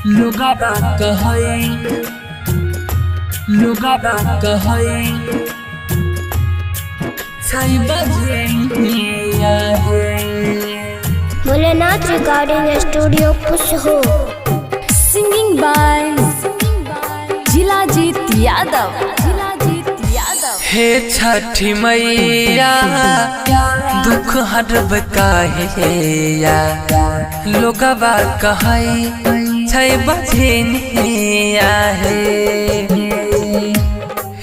लोगा कहै छाई बजे भोलेनाथ रिकॉर्डिंग स्टूडियो खुश हो। Singing by Jilajeet Yadav. हे छठी मैया दुख हरब काहे या लोगवा कहै छाई बजे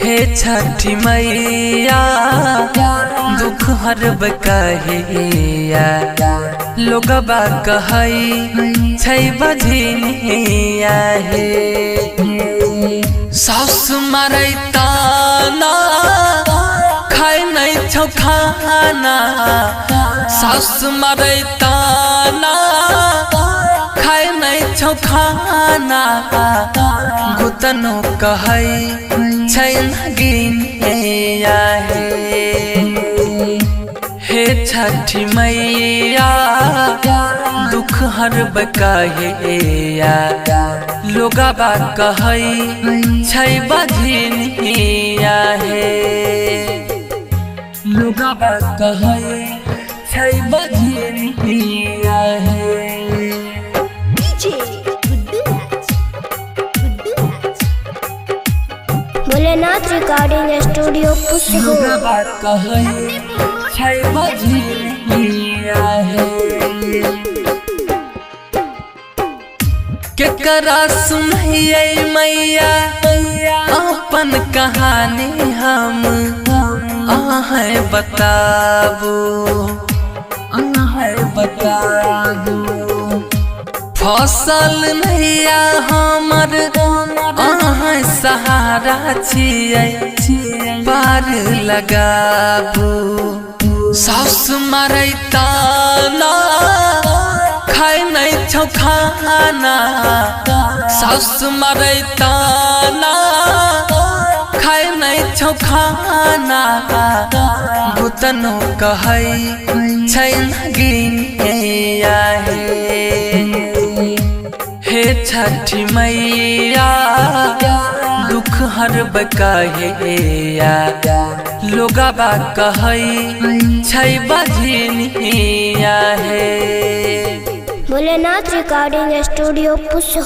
हे छठी मैया दुख हरब काहे या लोगवा कहै छाई बजे सास मारै ताना खाए नहीं छौ खाना सास मारै ताना खाए नहीं छौ खाना गुतनो कहै छै नगिन हे छठी मैया दुख हरब काहे या लोगवा कहै छै बजिन लोगवा कहै छै बजिन भोलेनाथ रिकॉर्डिंग स्टूडियो खुश हो। लोगवा कहै छै बजिन केकरा सुनैयै मैया अपन कहानी हम अहाँ बताबू फसल नैया हमर अहाँ सहारा छियै पार लगाबू सास मारै ताना खाए नहीं छौ खाना सास मारै ताना खाए नहीं छौ खाना गुतनो कहै छै नगिन हे छठी मैया दुख हरब काहे या लोगवा कहै छै बजिन भोलेनाथ रिकॉर्डिंग स्टूडियो खुश हो।